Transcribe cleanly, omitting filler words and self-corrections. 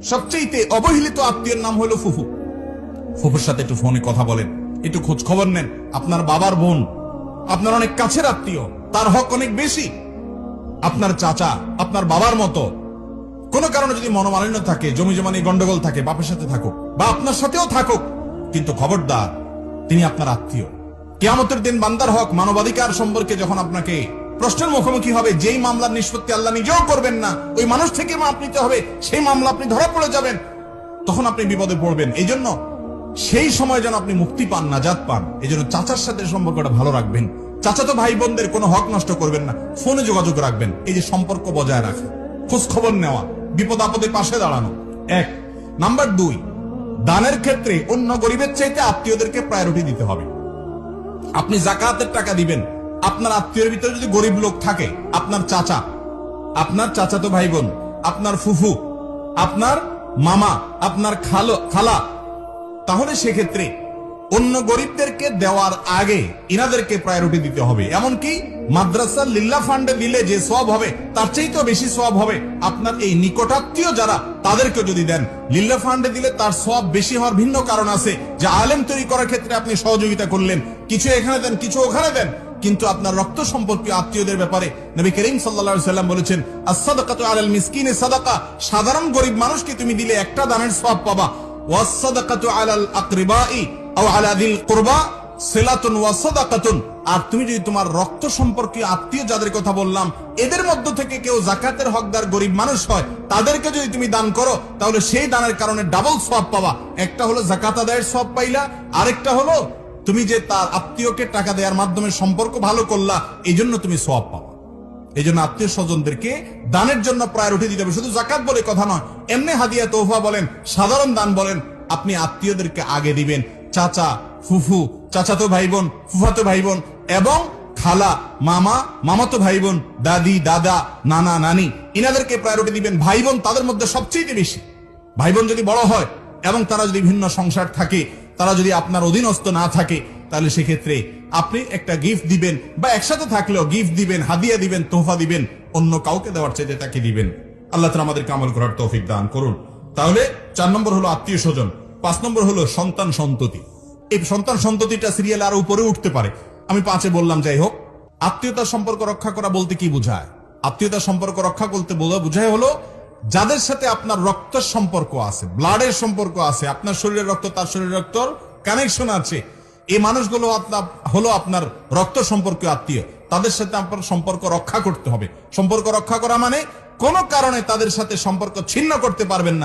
সবচেয়ে অবহেলিত আত্মীয়ের নাম হলো ফুফু। ফুফুর সাথে একটু ফোনে কথা বলেন, একটু খোঁজ খবর নেন। আপনার বাবার বোন, আপনার অনেক কাছের আত্মীয়, তার হক অনেক বেশি। আপনার চাচা আপনার বাবার মতো। কোন কারণে যদি মনোমালিন্য থাকে, জমি জমা নিয়ে গন্ডগোল থাকে, বাপের সাথে থাকুক বা আপনার সাথেও থাকুক, কিন্তু খবরদার তিনি আপনার আত্মীয়। কিয়ামতের দিন বান্দার হক, মানবাধিকার সম্পর্কে যখন আপনাকে প্রশ্নের মুখোমুখি হবে, যেই মামলার নিষ্পত্তি আল্লাহ নিজেও করবেন না, ওই মানুষ থেকে মাপ নিতে হবে, সেই মামলা আপনি ধরা পড়ে যাবেন, তখন আপনি বিপদে পড়বেন। এই জন্য সেই সময় যেন আপনি মুক্তি পান, নাজাত পান, এই জন্য চাচার সাথে সম্পর্কটা ভালো রাখবেন। চাচাতো ভাই বোনদের কোনো হক নষ্ট করবেন না, ফোনে যোগাযোগ রাখবেন। এই যে সম্পর্ক বজায় রাখা, খোঁজ খবর নেওয়া, বিপদ আপদে পাশে দাঁড়ানো। এক নাম্বার 2, দানের ক্ষেত্রে অন্য গরিবের চাইতে আত্মীয়দেরকে প্রায়োরিটি দিতে হবে। আপনি যাকাতের টাকা দিবেন, আপনার আত্মীয়ের ভিতরে যদি গরিব লোক থাকে, আপনার চাচা, আপনার চাচাতো ভাই বোন, আপনার ফুফু, আপনার মামা, আপনার খালা, তাহলে সেক্ষেত্রে অন্য গরিবদেরকে দেওয়ার আগে ইনাদেরকে প্রায়োরিটি দিতে হবে। এমনকি মাদ্রাসা লিল্লাহ ফান্ডে দিলে যে সওয়াব হবে, তার চাইতেও বেশি সওয়াব হবে আপনার এই নিকটাত্মীয় যারা, তাদেরকে যদি দেন। লিল্লাহ ফান্ডে দিলে তার সওয়াব বেশি হওয়ার ভিন্ন কারণ আছে, যে আলেম তৈরি করার ক্ষেত্রে আপনি সহযোগিতা করলেন, কিছু এখানে দেন, কিছু ওখানে দেন। কিন্তু আপনার রক্ত সম্পর্কীয় আত্মীয়দের ব্যাপারে নবী করিম সাল্লাল্লাহু আলাইহি ওয়াসাল্লাম বলেছেন, আস-সাদাকাতু আলাল মিসকিনি সাদাকা, সাধারণ গরিব মানুষকে তুমি দিলে একটা দানের সওয়াব পাবা। ওয়াস-সাদাকাতু আলাল আকরিবাই আও আলা যিল কুরবা সিলাতুন ওয়া সাদাকাতুন। আর তুমি যদি তোমার রক্ত সম্পর্কীয় আত্মীয় যাদের কথা বললাম, এদের মধ্য থেকে কেউ যাকাতের হকদার গরিব মানুষ হয়, তাদেরকে যদি তুমি দান করো, তাহলে সেই দানের কারণে ডাবল সওয়াব পাবা। একটা হলো যাকাত আদায়ের সওয়াব পাইলা, আরেকটা হলো তুমি যে তার আত্মীয়কে টাকা দেওয়ার মাধ্যমে সম্পর্ক ভালো করলা, এই জন্য তুমি সওয়াব পাবা। এই জন্য আত্মীয় স্বজনদেরকে দানের জন্য প্রায়োরিটি দিতে হবে। শুধু যাকাত বলে কথা নয়, এমনি হাদিয়া তোহফা বলেন, সাধারণ দান বলেন, আপনি আত্মীয়দেরকে আগে দিবেন। চাচা, ফুফু, চাচাতো ভাই বোন, ফুফাতো ভাই বোন এবং খালা, মামা, মামাতো ভাই বোন, দাদি, দাদা, নানা, নানি, ইনাদেরকে প্রায়োরিটি দিবেন। ভাই বোন তাদের মধ্যে সবচেয়ে বেশি। ভাই বোন যদি বড় হয় এবং তারা যদি ভিন্ন সংসার থাকে, তারা যদি আপনার অধীনস্থ না থাকে, তাহলে সেক্ষেত্রে আপনি একটা গিফট দিবেন, বা একসাথে থাকলেও গিফট দিবেন, হাদিয়া দিবেন, তোহফা দিবেন, অন্য কাউকে দেওয়ার চাইতে তাকে দিবেন। আল্লাহ তাআলা আমাদেরকে আমল করার তৌফিক দান করুন। তাহলে 4 নম্বর হলো আত্মীয় স্বজন, 5 নম্বর হলো সন্তান সন্ততি। এই সন্তান সন্ততিটা সিরিয়াল আরো উপরে উঠতে পারে, আমি 5-এ বললাম। যাই হোক, আত্মীয়তার সম্পর্ক রক্ষা করা বলতে কি বোঝায়? আত্মীয়তার সম্পর্ক রক্ষা করতে বোঝায় হলো যাদের সাথে আপনার রক্তের সম্পর্ক আছে, ব্লাডের সম্পর্ক আছে, আপনার শরীরের রক্ত তার শরীরের রক্তর কানেকশন আছে, এই মানুষগুলো হলো আপনার রক্ত সম্পর্কীয় আত্মীয়। তাদের সাথে আপনার সম্পর্ক রক্ষা করতে হবে। সম্পর্ক রক্ষা করা মানে কোন কারণে তাদের সাথে সম্পর্ক ছিন্ন করতে পারবেন না।